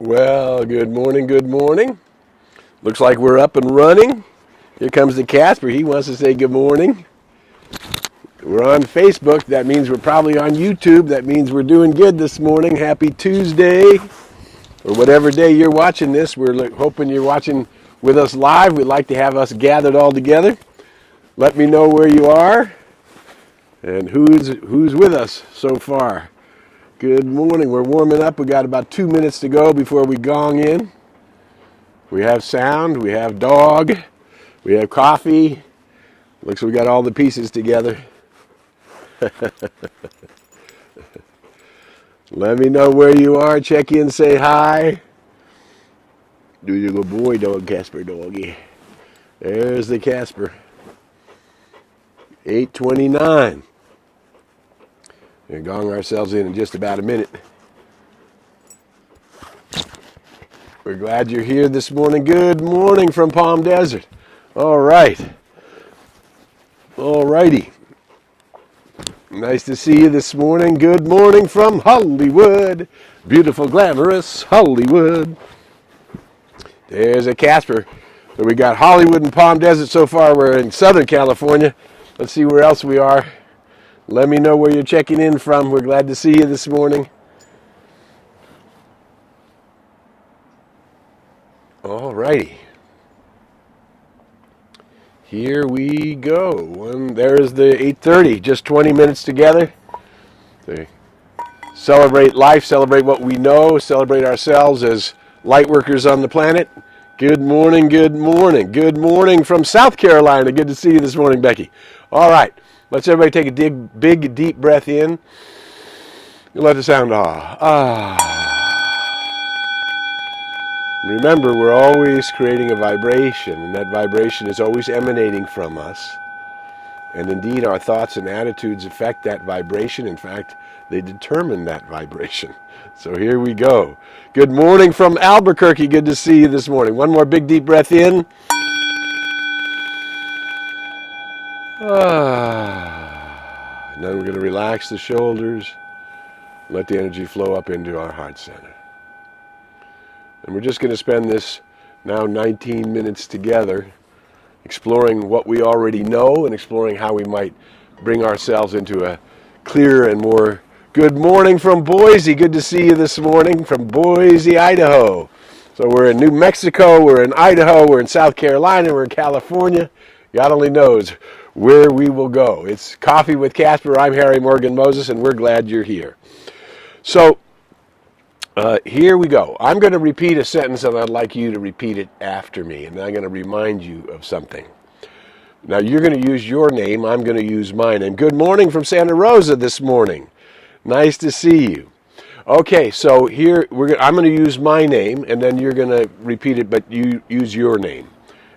Well, good morning, good morning. Looks like we're up and running. Here comes the Casper. He wants to say good morning. We're on Facebook. That means we're probably on YouTube. That means we're doing good this morning. Happy Tuesday, or whatever day you're watching this. We're hoping you're watching with us live. We'd like to have us gathered all together. Let me know where you are and who's with us so far. Good morning. We're warming up. We got about 2 minutes to go before we gong in. We have sound, we have dog, we have coffee. Looks like we got all the pieces together. Let me know where you are. Check in, say hi. Do your good boy, dog, Casper, doggy. There's the Casper. 8:29. We're going to gong ourselves in just about a minute. We're glad you're here this morning. Good morning from Palm Desert. All right. All righty. Nice to see you this morning. Good morning from Hollywood. Beautiful, glamorous Hollywood. There's a Casper. So we got Hollywood and Palm Desert so far. We're in Southern California. Let's see where else we are. Let me know where you're checking in from. We're glad to see you this morning. All righty. Here we go. There's the 8:30, just 20 minutes together. Celebrate life, celebrate what we know, celebrate ourselves as light workers on the planet. Good morning, good morning. Good morning from South Carolina. Good to see you this morning, Becky. All right, let's everybody take a big, deep breath in. Let the sound Remember, we're always creating a vibration, and that vibration is always emanating from us. And indeed, our thoughts and attitudes affect that vibration. In fact, they determine that vibration. So here we go. Good morning from Albuquerque. Good to see you this morning. One more big, deep breath in. And then we're going to relax the shoulders. Let the energy flow up into our heart center. And we're just going to spend this now 19 minutes together exploring what we already know and exploring how we might bring ourselves into a clearer and more good morning from Boise. Good to see you this morning from Boise, Idaho. So we're in New Mexico, we're in Idaho, we're in South Carolina, we're in California. God only knows where we will go. It's Coffee with Casper. I'm Harry Morgan Moses, and we're glad you're here. So here we go. I'm going to repeat a sentence, and I'd like you to repeat it after me, and I'm going to remind you of something. Now, you're going to use your name. I'm going to use my name. Good morning from Santa Rosa this morning. Nice to see you. Okay, so here I'm going to use my name, and then you're going to repeat it, but you use your name.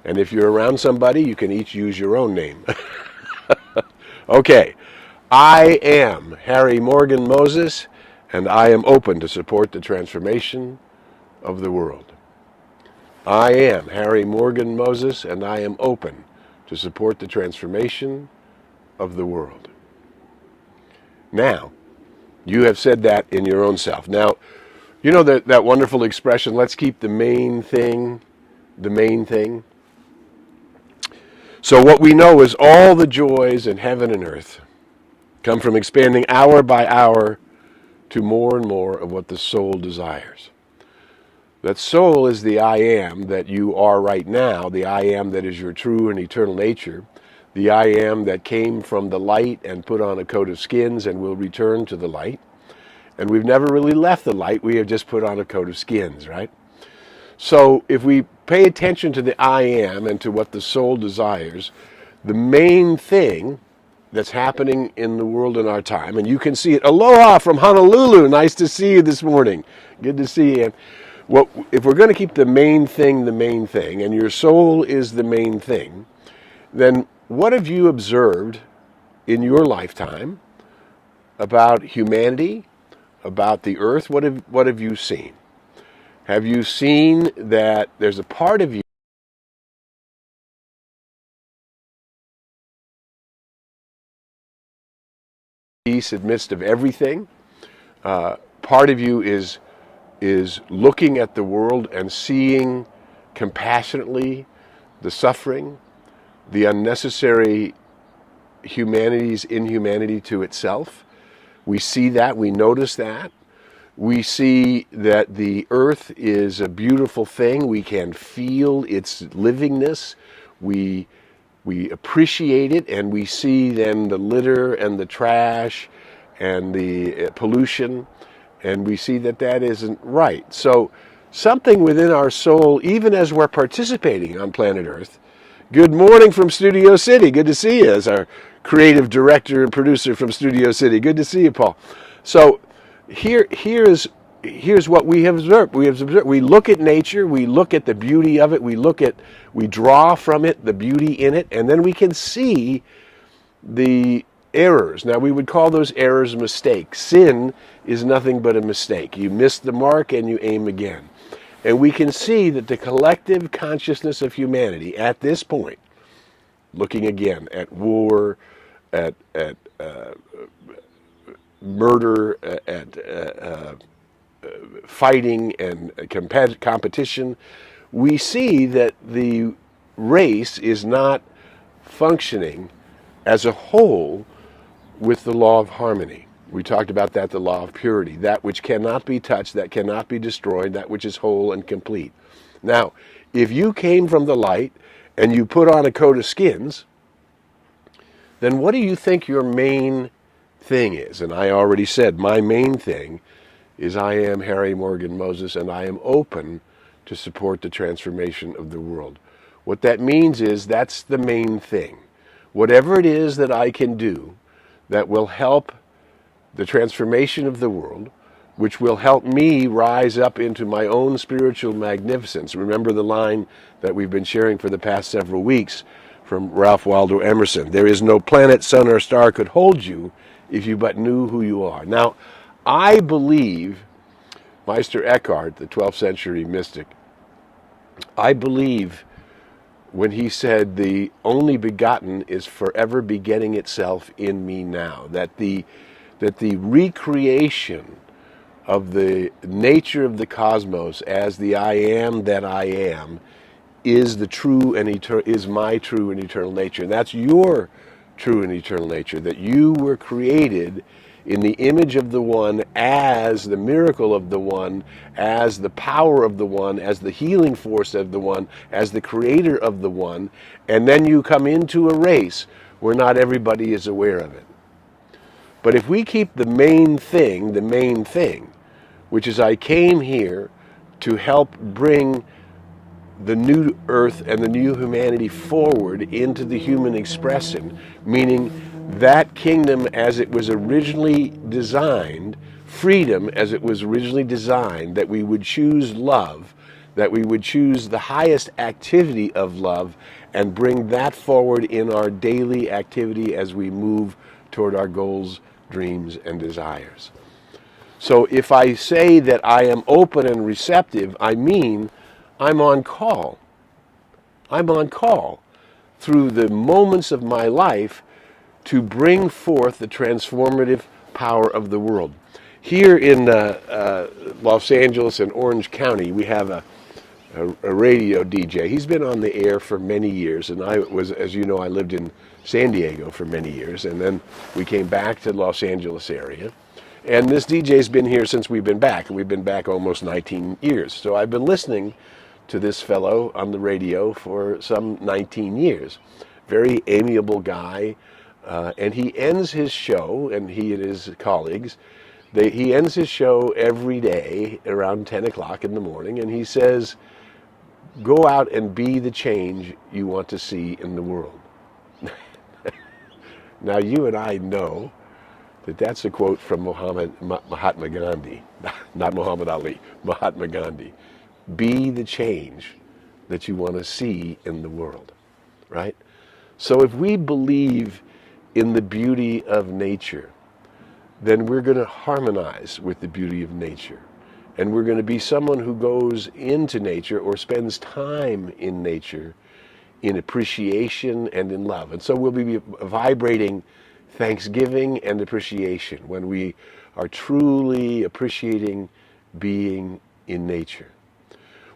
And if you're around somebody, you can each use your own name. Okay. I am Harry Morgan Moses, and I am open to support the transformation of the world. I am Harry Morgan Moses, and I am open to support the transformation of the world. Now, you have said that in your own self. Now, you know that wonderful expression, let's keep the main thing the main thing? So what we know is all the joys in heaven and earth come from expanding hour by hour to more and more of what the soul desires. That soul is the I am that you are right now, the I am that is your true and eternal nature, the I am that came from the light and put on a coat of skins and will return to the light. And we've never really left the light, we have just put on a coat of skins, right? So if we pay attention to the I am and to what the soul desires, the main thing that's happening in the world in our time, and you can see it. Aloha from Honolulu. Nice to see you this morning. Good to see you. If we're going to keep the main thing, and your soul is the main thing, then what have you observed in your lifetime about humanity, about the earth? What have you seen? Have you seen that there's a part of you peace amidst of everything? Part of you is is looking at the world and seeing compassionately the suffering, the unnecessary humanity's inhumanity to itself. We see that, we notice that. We see that the earth is a beautiful thing. We can feel its livingness. We appreciate it, and we see then the litter and the trash and the pollution, and we see that that isn't right. So something within our soul, even as we're participating on planet Earth. Good morning from Studio City. Good to see you as our creative director and producer from Studio City. Good to see you, Paul. So here's what we have observed. We look at nature, we look at the beauty of it, we draw from it the beauty in it, and then we can see the errors. Now, we would call those errors mistakes. Sin is nothing but a mistake. You miss the mark and you aim again. And we can see that the collective consciousness of humanity at this point, looking again at war, at murder, at fighting and competition, we see that the race is not functioning as a whole with the law of harmony. We talked about that, the law of purity, that which cannot be touched, that cannot be destroyed, that which is whole and complete. Now, if you came from the light and you put on a coat of skins, then what do you think your main thing is? And I already said my main thing is I am Harry Morgan Moses, and I am open to support the transformation of the world. What that means is that's the main thing. Whatever it is that I can do that will help the transformation of the world, which will help me rise up into my own spiritual magnificence. Remember the line that we've been sharing for the past several weeks from Ralph Waldo Emerson. There is no planet, sun, or star could hold you if you but knew who you are. Now, I believe Meister Eckhart, the 12th century mystic, I believe when he said the only begotten is forever begetting itself in me now, that the recreation of the nature of the cosmos as the I am that I am is the true and is my true and eternal nature. And that's your true and eternal nature, that you were created in the image of the One, as the miracle of the One, as the power of the One, as the healing force of the One, as the creator of the One, and then you come into a race where not everybody is aware of it. But if we keep the main thing, which is I came here to help bring the new earth and the new humanity forward into the human expression, meaning that kingdom as it was originally designed, freedom as it was originally designed, that we would choose love, that we would choose the highest activity of love and bring that forward in our daily activity as we move toward our goals, dreams, and desires. So if I say that I am open and receptive, I mean I'm on call. I'm on call through the moments of my life to bring forth the transformative power of the world. Here in Los Angeles and Orange County, we have a radio DJ. He's been on the air for many years, and I was, as you know, I lived in San Diego for many years, and then we came back to Los Angeles area. And this DJ's been here since we've been back, and we've been back almost 19 years. So I've been listening to this fellow on the radio for some 19 years. Very amiable guy. And he ends his show, and he and his colleagues, he ends his show every day around 10 o'clock in the morning, and he says, go out and be the change you want to see in the world. Now, you and I know that that's a quote from Mahatma Gandhi, not Muhammad Ali, Mahatma Gandhi. Be the change that you want to see in the world, right? So if we believe in the beauty of nature, then we're going to harmonize with the beauty of nature. And we're going to be someone who goes into nature or spends time in nature in appreciation and in love. And so we'll be vibrating thanksgiving and appreciation when we are truly appreciating being in nature.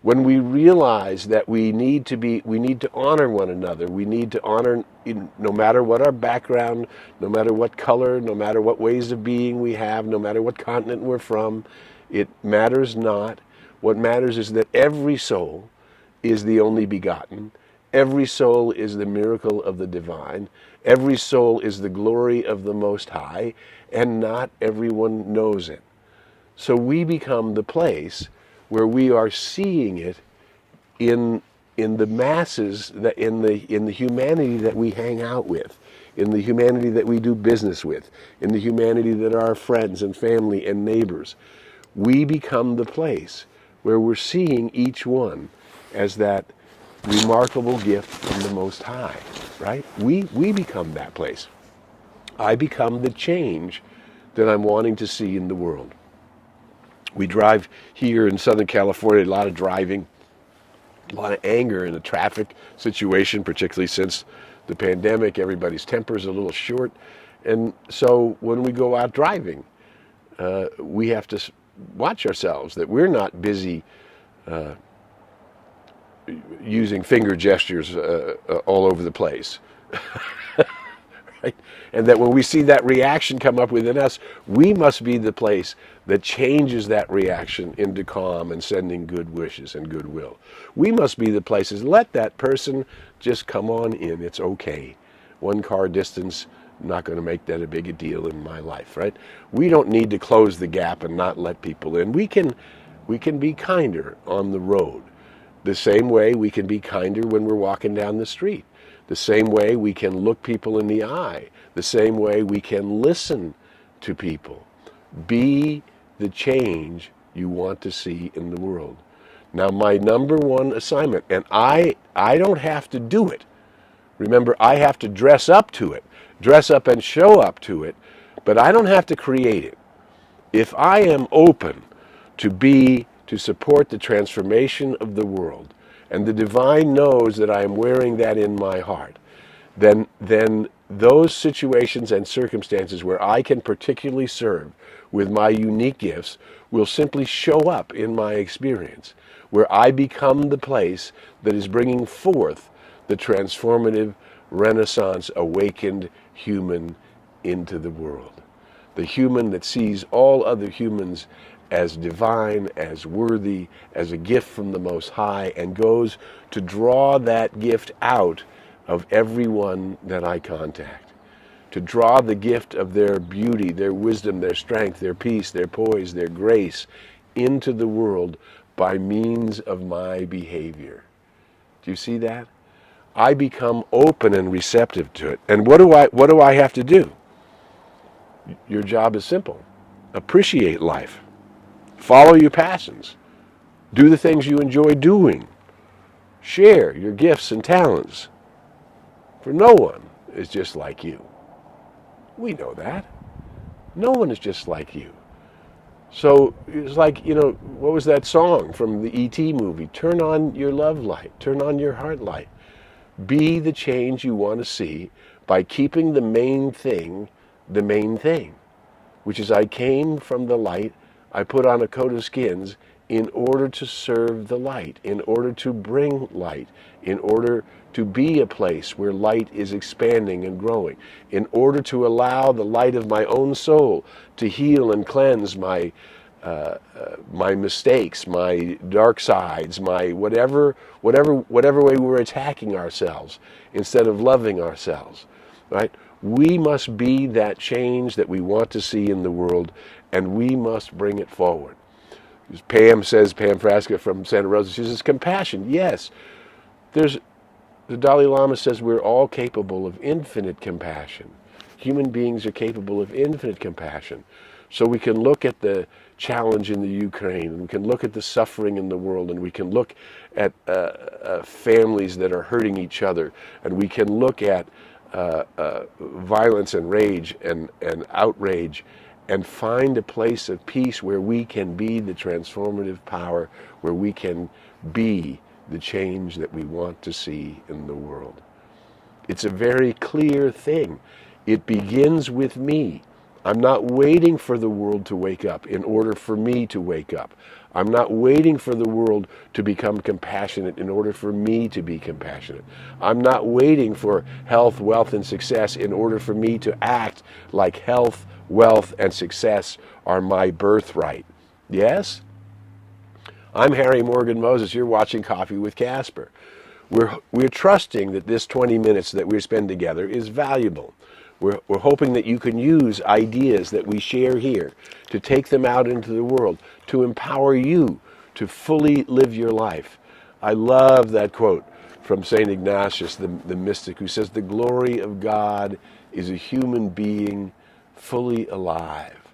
When we realize that we need to honor one another, we need to honor, no matter what our background, no matter what color, no matter what ways of being we have, no matter what continent we're from, it matters not. What matters is that every soul is the only begotten. Every soul is the miracle of the divine. Every soul is the glory of the Most High, and not everyone knows it. So we become the place where we are seeing it in the masses, that in the humanity that we hang out with, in the humanity that we do business with, in the humanity that are our friends and family and neighbors. We become the place where we're seeing each one as that remarkable gift from the Most High, right? We become that place. I become the change that I'm wanting to see in the world. We drive here in Southern California, a lot of driving, a lot of anger in the traffic situation, particularly since the pandemic. Everybody's temper is a little short. And so when we go out driving, we have to watch ourselves, that we're not busy using finger gestures all over the place. Right? And that when we see that reaction come up within us, we must be the place that changes that reaction into calm and sending good wishes and goodwill. We must be the places, let that person just come on in, it's okay. One car distance, not going to make that a big a deal in my life, right? We don't need to close the gap and not let people in. We can be kinder on the road. The same way we can be kinder when we're walking down the street. The same way we can look people in the eye. The same way we can listen to people. Be the change you want to see in the world. Now, my number one assignment, and I don't have to do it. Remember, I have to dress up to it, dress up and show up to it, but I don't have to create it. If I am open to support the transformation of the world, and the divine knows that I am wearing that in my heart, then those situations and circumstances where I can particularly serve with my unique gifts will simply show up in my experience, where I become the place that is bringing forth the transformative, Renaissance, awakened human into the world. The human that sees all other humans as divine, as worthy, as a gift from the Most High, and goes to draw that gift out of everyone that I contact. To draw the gift of their beauty, their wisdom, their strength, their peace, their poise, their grace into the world by means of my behavior. Do you see that? I become open and receptive to it. And what do I have to do? Your job is simple. Appreciate life. Follow your passions. Do the things you enjoy doing. Share your gifts and talents. For no one is just like you. We know that. No one is just like you. So it's like, what was that song from the E.T. movie? Turn on your love light. Turn on your heart light. Be the change you want to see by keeping the main thing, which is I came from the light, I put on a coat of skins in order to serve the light, in order to bring light, in order to be a place where light is expanding and growing, in order to allow the light of my own soul to heal and cleanse my mistakes, my dark sides, my whatever way we're attacking ourselves instead of loving ourselves, right? We must be that change that we want to see in the world, and we must bring it forward. As Pam Frasca from Santa Rosa, she says, compassion, yes. The Dalai Lama says we're all capable of infinite compassion. Human beings are capable of infinite compassion. So we can look at the challenge in the Ukraine, and we can look at the suffering in the world, and we can look at families that are hurting each other, and we can look at violence and rage and outrage, and find a place of peace where we can be the transformative power, where we can be the change that we want to see in the world. It's a very clear thing. It begins with me. I'm not waiting for the world to wake up in order for me to wake up. I'm not waiting for the world to become compassionate in order for me to be compassionate. I'm not waiting for health, wealth, and success in order for me to act like health, wealth, and success are my birthright. Yes? I'm Harry Morgan Moses. You're watching Coffee with Casper. We're trusting that this 20 minutes that we spend together is valuable. We're hoping that you can use ideas that we share here to take them out into the world, to empower you to fully live your life. I love that quote from St. Ignatius, the mystic, who says, "The glory of God is a human being fully alive."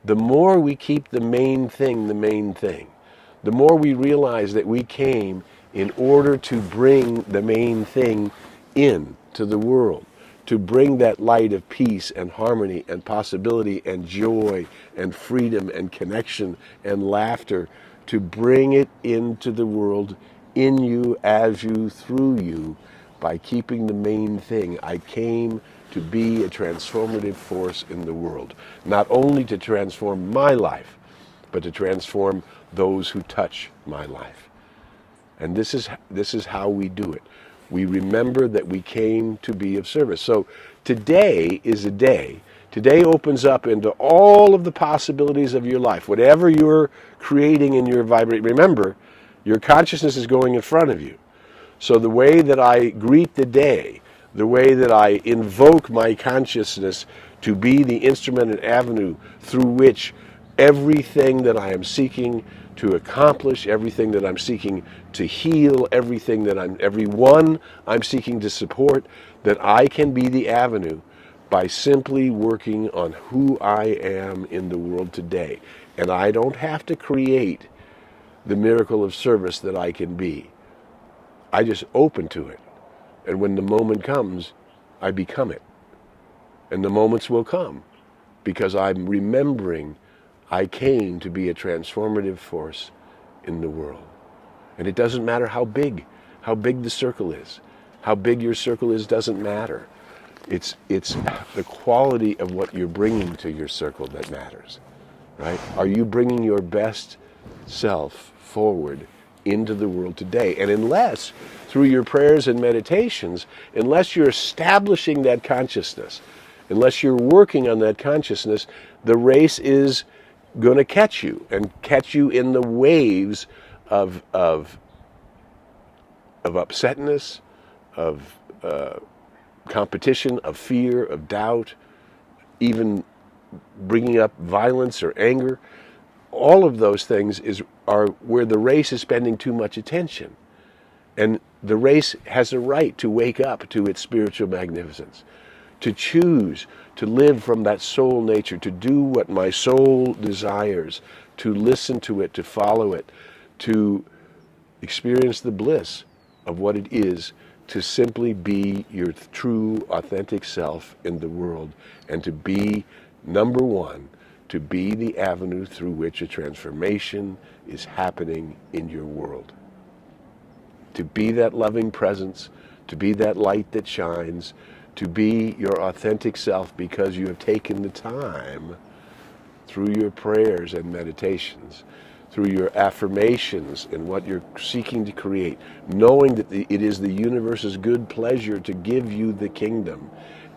The more we keep the main thing, the more we realize that we came in order to bring the main thing into the world, to bring that light of peace and harmony and possibility and joy and freedom and connection and laughter, to bring it into the world in you, as you, through you, by keeping the main thing. I came to be a transformative force in the world, not only to transform my life, but to transform those who touch my life. And this is how we do it. We remember that we came to be of service. So today is a day. Today opens up into all of the possibilities of your life. Whatever you're creating in your vibrate, remember, your consciousness is going in front of you. So the way that I greet the day, the way that I invoke my consciousness to be the instrument and avenue through which everything that I am seeking to accomplish, everything that I'm seeking to heal, everyone I'm seeking to support, that I can be the avenue by simply working on who I am in the world today. And I don't have to create the miracle of service that I can be. I just open to it. And when the moment comes, I become it. And the moments will come because I'm remembering I came to be a transformative force in the world. And it doesn't matter how big the circle is. How big your circle is doesn't matter. It's the quality of what you're bringing to your circle that matters, right? Are you bringing your best self forward into the world today? And unless, through your prayers and meditations, unless you're establishing that consciousness, unless you're working on that consciousness, the race is going to catch you in the waves of upsetness, of competition, of fear, of doubt, even bringing up violence or anger. All of those things are where the race is spending too much attention. And the race has a right to wake up to its spiritual magnificence, to choose to live from that soul nature, to do what my soul desires, to listen to it, to follow it, to experience the bliss of what it is to simply be your true, authentic self in the world, and to be, number one, to be the avenue through which a transformation is happening in your world. To be that loving presence, to be that light that shines, to be your authentic self because you have taken the time through your prayers and meditations, through your affirmations and what you're seeking to create, knowing that it is the universe's good pleasure to give you the kingdom.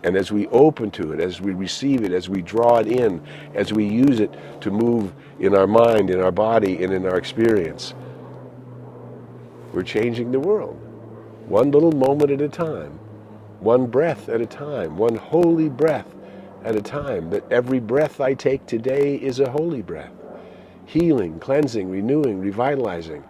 And as we open to it, as we receive it, as we draw it in, as we use it to move in our mind, in our body, and in our experience, we're changing the world. One little moment at a time, one breath at a time, one holy breath at a time. That every breath I take today is a holy breath. Healing, cleansing, renewing, revitalizing,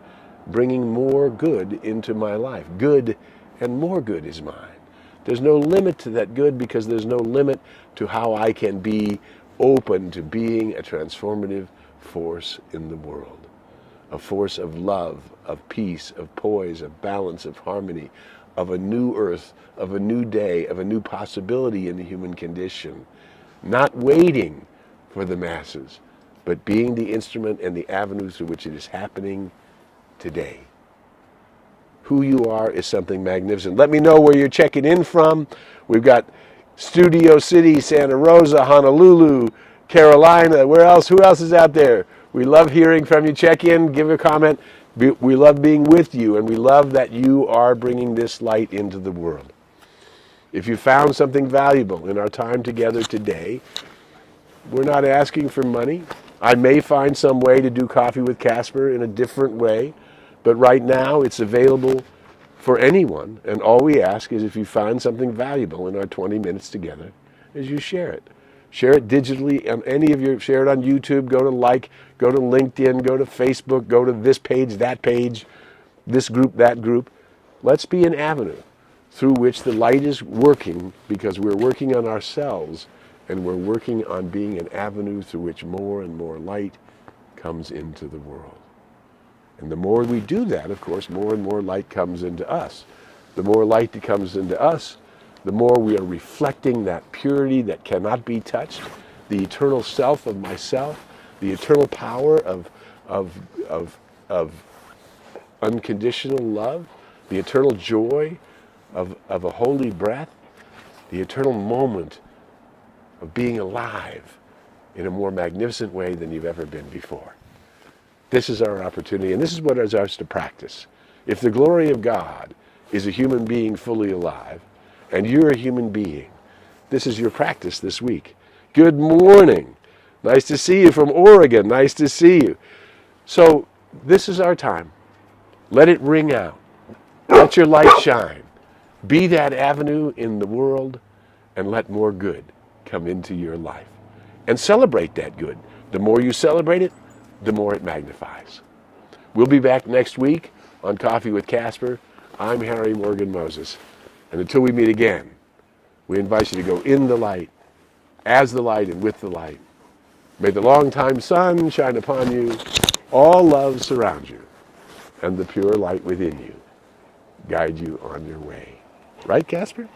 bringing more good into my life. Good and more good is mine. There's no limit to that good because there's no limit to how I can be open to being a transformative force in the world. A force of love, of peace, of poise, of balance, of harmony, of a new earth, of a new day, of a new possibility in the human condition. Not waiting for the masses, but being the instrument and the avenue through which it is happening today. Who you are is something magnificent. Let me know where you're checking in from. We've got Studio City, Santa Rosa, Honolulu, Carolina. Where else? Who else is out there? We love hearing from you. Check in, give a comment. We love being with you, and we love that you are bringing this light into the world. If you found something valuable in our time together today, we're not asking for money. I may find some way to do Coffee with Casper in a different way, but right now it's available for anyone, and all we ask is if you find something valuable in our 20 minutes together, is you share it. Share it digitally on any of your, share it on YouTube, go to LinkedIn, go to Facebook, go to this page, that page, this group, that group. Let's be an avenue through which the light is working, because we're working on ourselves, and we're working on being an avenue through which more and more light comes into the world. And the more we do that, of course, more and more light comes into us. The more light that comes into us, the more we are reflecting that purity that cannot be touched, the eternal self of myself, the eternal power of unconditional love, the eternal joy of a holy breath, the eternal moment of being alive in a more magnificent way than you've ever been before. This is our opportunity, and this is what is ours to practice. If the glory of God is a human being fully alive, and you're a human being, this is your practice this week. Good morning. Nice to see you from Oregon. Nice to see you. So this is our time. Let it ring out. Let your light shine. Be that avenue in the world, and let more good come into your life. And celebrate that good. The more you celebrate it, the more it magnifies. We'll be back next week on Coffee with Casper. I'm Harry Morgan Moses. And until we meet again, we invite you to go in the light, as the light, and with the light. May the long-time sun shine upon you, all love surround you, and the pure light within you guide you on your way. Right, Casper?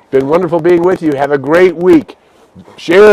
Been wonderful being with you. Have a great week. Share